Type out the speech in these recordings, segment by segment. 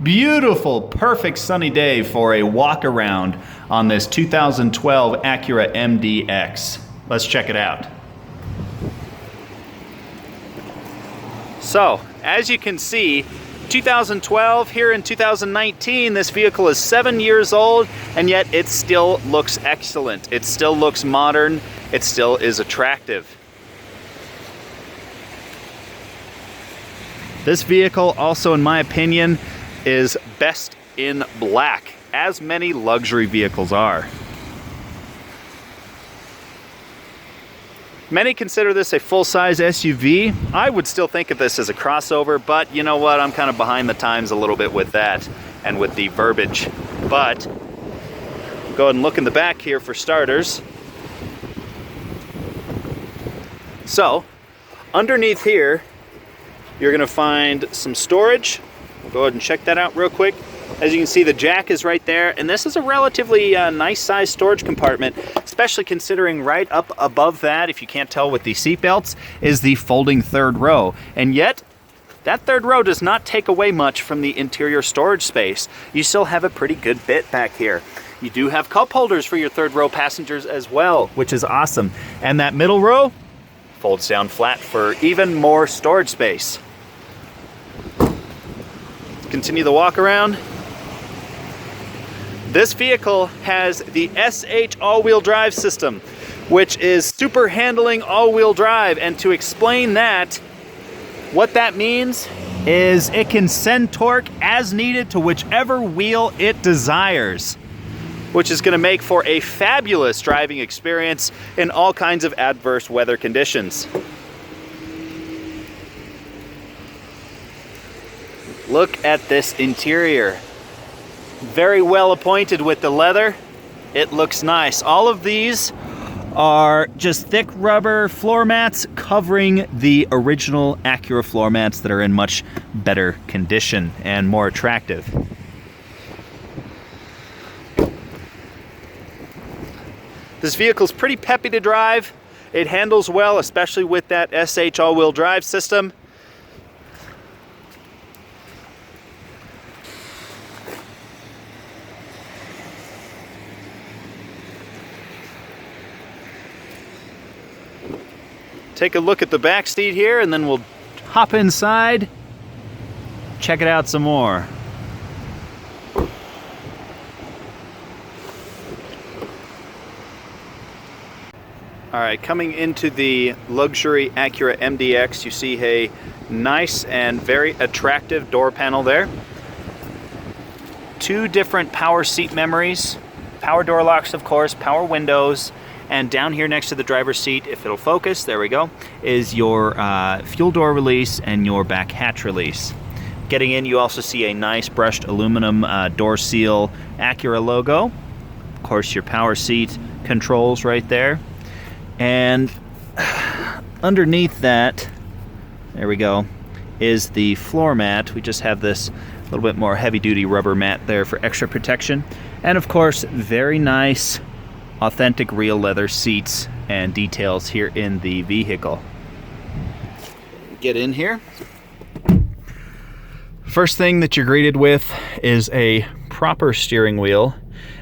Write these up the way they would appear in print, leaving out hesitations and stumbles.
Beautiful, perfect sunny day for a walk around on this 2012 Acura MDX. Let's check it out. So, as you can see, 2012 here in 2019, this vehicle is 7 years old, and yet it still looks excellent. It still looks modern. It still is attractive. This vehicle also, in my opinion, is best in black, as many luxury vehicles are. Many consider this a full-size SUV. I would still think of this as a crossover, but you know what? I'm kind of behind the times a little bit with that and with the verbiage. But go ahead and look in the back here for starters. So, underneath here, you're going to find some storage. We'll go ahead and check that out real quick. As you can see, the jack is right there, and this is a relatively nice size storage compartment, especially considering right up above that, if you can't tell with the seat belts, is the folding third row. And yet, that third row does not take away much from the interior storage space. You still have a pretty good bit back here. You do have cup holders for your third row passengers as well, which is awesome. And that middle row folds down flat for even more storage space. Continue the walk around. This vehicle has the SH all-wheel drive system, which is super handling all-wheel drive. And to explain that, what that means is it can send torque as needed to whichever wheel it desires, which is going to make for a fabulous driving experience in all kinds of adverse weather conditions. Look at this interior. Very well appointed with the leather. It looks nice. All of these are just thick rubber floor mats covering the original Acura floor mats that are in much better condition and more attractive. This vehicle's pretty peppy to drive. It handles well, especially with that SH all-wheel drive system. Take a look at the back seat here, and then we'll hop inside, check it out some more. All right, coming into the luxury Acura MDX, you see a nice and very attractive door panel there. Two different power seat memories, power door locks, of course, power windows. And down here next to the driver's seat, if it'll focus, there we go, is your fuel door release and your back hatch release. Getting in, you also see a nice brushed aluminum door seal Acura logo. Of course, your power seat controls right there. And underneath that, there we go, is the floor mat. We just have this little bit more heavy-duty rubber mat there for extra protection. And of course, very nice authentic real leather seats and details here in the vehicle. Get in here. First thing that you're greeted with is a proper steering wheel.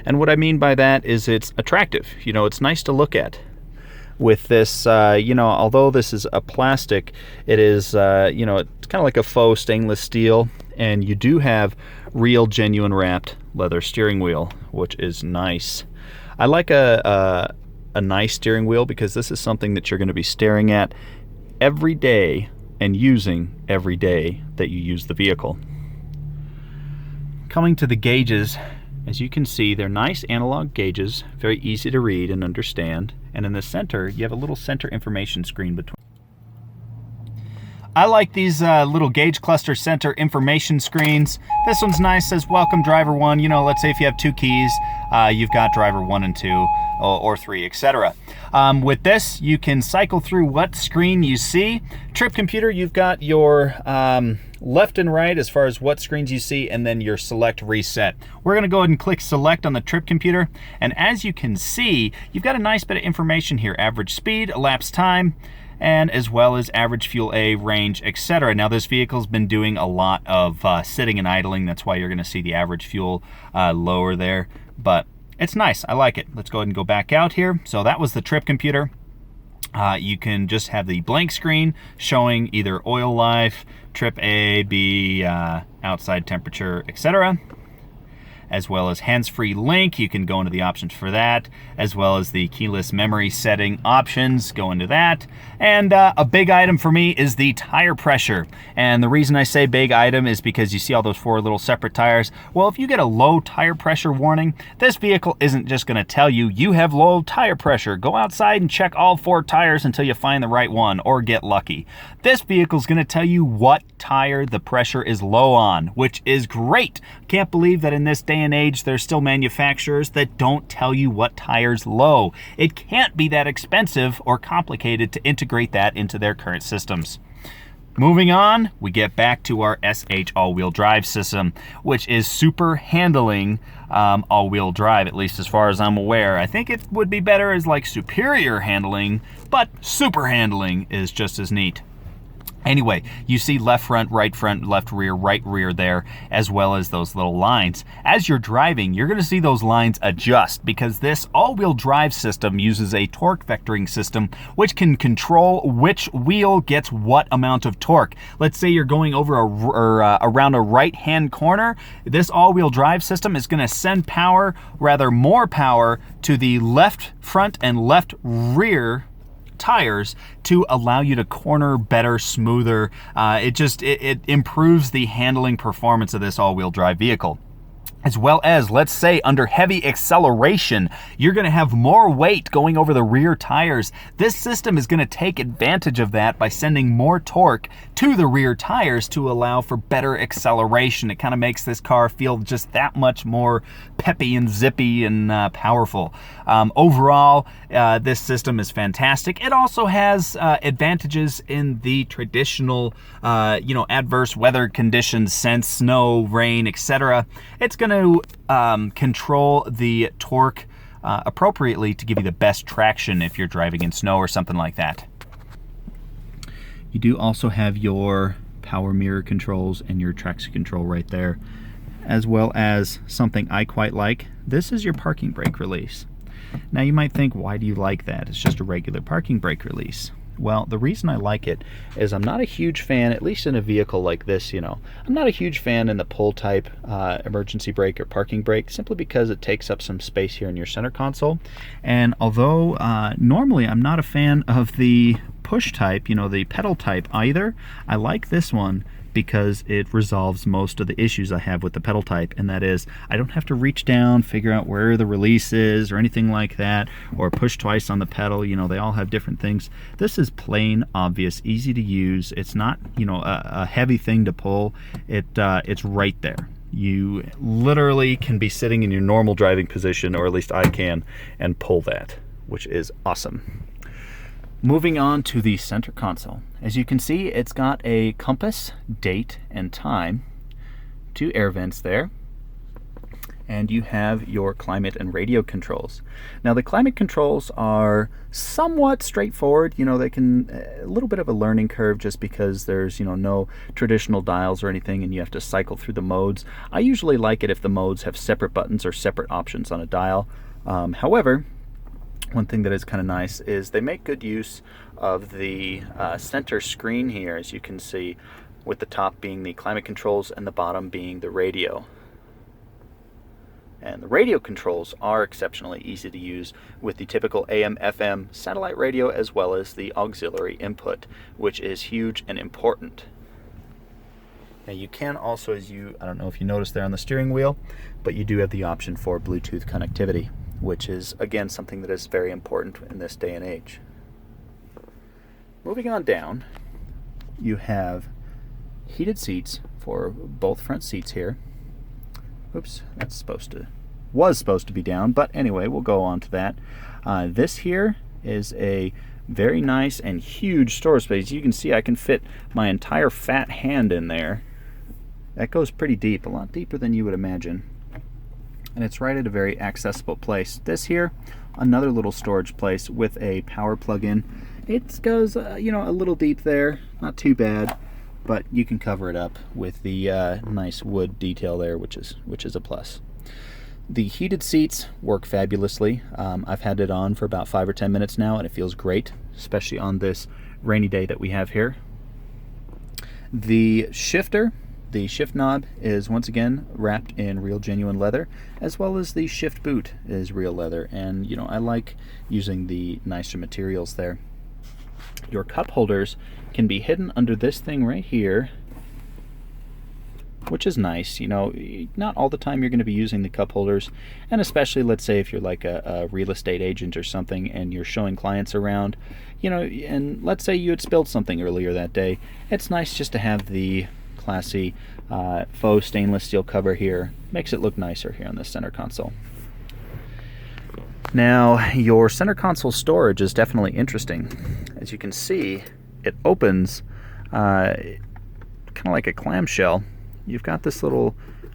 And what I mean by that is it's attractive. You know, it's nice to look at. With this, you know, although this is a plastic, it is, you know, it's kind of like a faux stainless steel. And you do have real, genuine wrapped leather steering wheel, which is nice. I like a nice steering wheel because this is something that you're going to be staring at every day and using every day that you use the vehicle. Coming to the gauges, as you can see, they're nice analog gauges, very easy to read and understand. And in the center, you have a little center information screen between. I like these little gauge cluster center information screens. This one's nice, says welcome driver 1. You know, let's say if you have 2 keys, you've got driver 1 and 2 or 3, etc. With this, you can cycle through what screen you see. Trip computer, you've got your left and right as far as what screens you see, and then your select reset. We're going to go ahead and click select on the trip computer, and as you can see, you've got a nice bit of information here. Average speed, elapsed time, and as well as average fuel A, range, etc. Now this vehicle's been doing a lot of sitting and idling. That's why you're going to see the average fuel lower there, but it's nice. I like it. Let's go ahead and go back out here. So that was the trip computer. You can just have the blank screen showing either oil life, trip A, B, outside temperature, etc. As well as hands-free link. You can go into the options for that, as well as the keyless memory setting options. Go into that. And a big item for me is the tire pressure. And the reason I say big item is because you see all those 4 little separate tires. Well, if you get a low tire pressure warning, this vehicle isn't just going to tell you you have low tire pressure. Go outside and check all 4 tires until you find the right one, or get lucky. This vehicle is going to tell you what tire the pressure is low on, which is great. Can't believe that in this day and age there's still manufacturers that don't tell you what tire's low. It can't be that expensive or complicated to integrate that into their current systems. Moving on, we get back to our SH all-wheel drive system, which is super handling all-wheel drive, at least as far as I'm aware. I think it would be better as like superior handling, but super handling is just as neat. Anyway, you see left front, left rear, right rear there, as well as those little lines. As you're driving, you're going to see those lines adjust because this all-wheel drive system uses a torque vectoring system which can control which wheel gets what amount of torque. Let's say you're going over around a right-hand corner. This all-wheel drive system is going to send power, rather more power, to the left front and left rear tires to allow you to corner better, smoother. It improves the handling performance of this all-wheel drive vehicle. As well as, let's say, under heavy acceleration, you're going to have more weight going over the rear tires. This system is going to take advantage of that by sending more torque to the rear tires to allow for better acceleration. It kind of makes this car feel just that much more peppy and zippy and powerful. Overall, this system is fantastic. It also has advantages in the traditional, adverse weather conditions sense, snow, rain, etc. It's going to control the torque appropriately to give you the best traction if you're driving in snow or something like that. You do also have your power mirror controls and your traction control right there, as well as something I quite like. This is your parking brake release. Now you might think, why do you like that? It's just a regular parking brake release. Well, the reason I like it is I'm not a huge fan, at least in a vehicle like this, I'm not a huge fan in the pull type emergency brake or parking brake, simply because it takes up some space here in your center console. And although normally I'm not a fan of the push type, the pedal type either, I like this one because it resolves most of the issues I have with the pedal type, and that is I don't have to reach down, figure out where the release is or anything like that, or push twice on the pedal. They all have different things. This is plain, obvious, easy to use. It's not, a heavy thing to pull. It's right there. You literally can be sitting in your normal driving position, or at least I can, and pull that, which is awesome. Moving on to the center console. As you can see, it's got a compass, date, and time, 2 air vents there, and you have your climate and radio controls. Now the climate controls are somewhat straightforward. They can, a little bit of a learning curve just because there's, no traditional dials or anything and you have to cycle through the modes. I usually like it if the modes have separate buttons or separate options on a dial. However, one thing that is kind of nice is they make good use of the center screen here, as you can see, with the top being the climate controls and the bottom being the radio. And the radio controls are exceptionally easy to use with the typical AM, FM satellite radio, as well as the auxiliary input, which is huge and important. Now you can also, I don't know if you noticed there on the steering wheel, but you do have the option for Bluetooth connectivity, which is, again, something that is very important in this day and age. Moving on down, you have heated seats for both front seats here. Oops, that's was supposed to be down, but anyway, we'll go on to that. This here is a very nice and huge storage space. You can see I can fit my entire fat hand in there. That goes pretty deep, a lot deeper than you would imagine. And it's right at a very accessible place. This here, another little storage place with a power plug-in. It goes, you know, a little deep there, not too bad, but you can cover it up with the nice wood detail there, which is a plus. The heated seats work fabulously. I've had it on for about 5 or 10 minutes now, and it feels great, especially on this rainy day that we have here. The shifter, the shift knob, is once again wrapped in real genuine leather, as well as the shift boot is real leather, and you know, I like using the nicer materials there. Your cup holders can be hidden under this thing right here, which is nice. You know, not all the time you're going to be using the cup holders, and especially, let's say, if you're like a real estate agent or something and you're showing clients around, you know, and let's say you had spilled something earlier that day, it's nice just to have the classy faux stainless steel cover here. Makes it look nicer here on the center console. Now, your center console storage is definitely interesting. As you can see, it opens kind of like a clamshell. You've got this little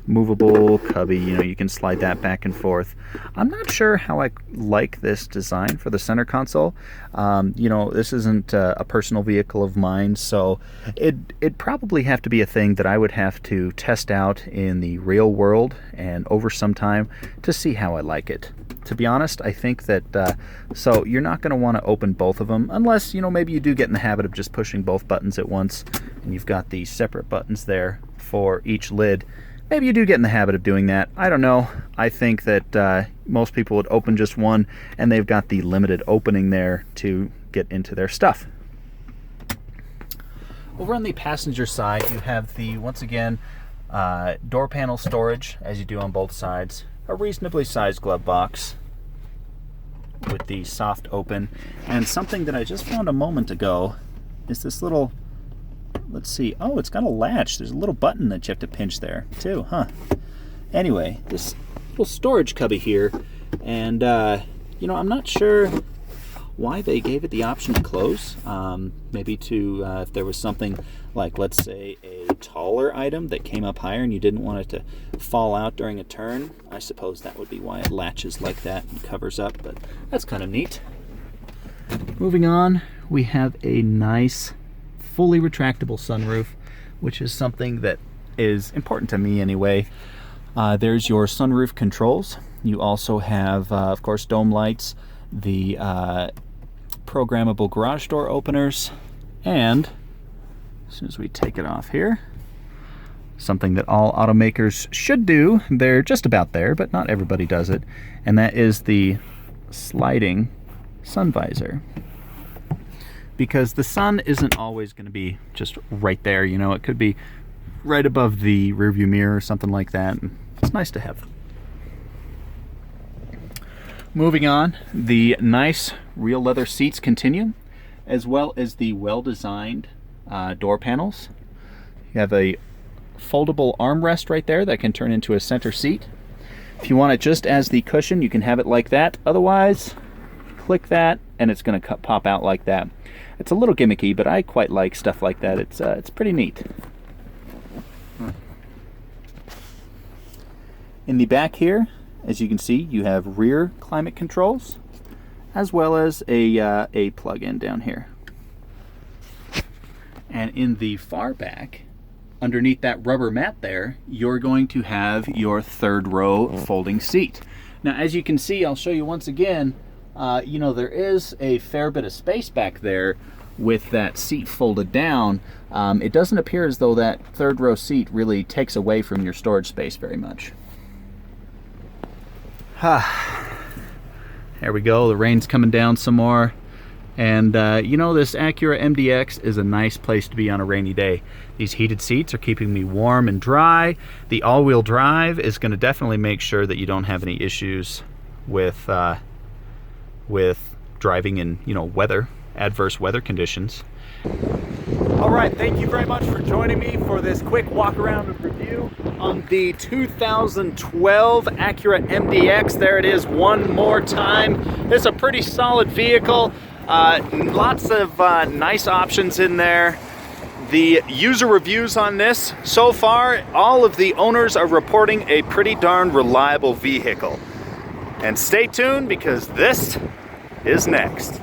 movable cubby, you know, you can slide that back and forth. I'm not sure how I like this design for the center console. You know, this isn't a personal vehicle of mine, so it'd probably have to be a thing that I would have to test out in the real world and over some time to see how I like it. To be honest, I think that, so you're not going to want to open both of them unless, you know, maybe you do get in the habit of just pushing both buttons at once, and you've got the separate buttons there for each lid. Maybe you do get in the habit of doing that. I don't know. I think that most people would open just one, and they've got the limited opening there to get into their stuff. Over on the passenger side, you have the, once again, door panel storage, as you do on both sides. A reasonably sized glove box with the soft open. And something that I just found a moment ago is this little, let's see, oh, it's got a latch. There's a little button that you have to pinch there too, huh? Anyway, this little storage cubby here, and you know, I'm not sure why they gave it the option to close. Maybe to if there was something like, let's say, a taller item that came up higher and you didn't want it to fall out during a turn. I suppose that would be why it latches like that and covers up, but that's kind of neat. Moving on, we have a nice fully retractable sunroof, which is something that is important to me anyway. There's your sunroof controls. You also have, of course, dome lights, the programmable garage door openers, and as soon as we take it off here, something that all automakers should do, they're just about there, but not everybody does it, and that is the sliding sun visor. Because the sun isn't always going to be just right there, you know, it could be right above the rearview mirror or something like that. It's nice to have. Moving on, the nice real leather seats continue, as well as the well-designed door panels. You have a foldable armrest right there that can turn into a center seat. If you want it just as the cushion, you can have it like that. Otherwise, click that and it's going to pop out like that. It's a little gimmicky, but I quite like stuff like that. It's pretty neat. In the back here, as you can see, you have rear climate controls, as well as a plug-in down here. And in the far back, underneath that rubber mat there, you're going to have your third row folding seat. Now, as you can see, I'll show you once again, you know, there is a fair bit of space back there with that seat folded down. It doesn't appear as though that third row seat really takes away from your storage space very much. There we go, the rain's coming down some more. And you know, this Acura MDX is a nice place to be on a rainy day. These heated seats are keeping me warm and dry. The all-wheel drive is going to definitely make sure that you don't have any issues with driving in, you know, adverse weather conditions. All right, thank you very much for joining me for this quick walk around and review on the 2012 Acura MDX. There it is one more time. It's a pretty solid vehicle. Lots of nice options in there. The user reviews on this, so far, all of the owners are reporting a pretty darn reliable vehicle. And stay tuned because this is next.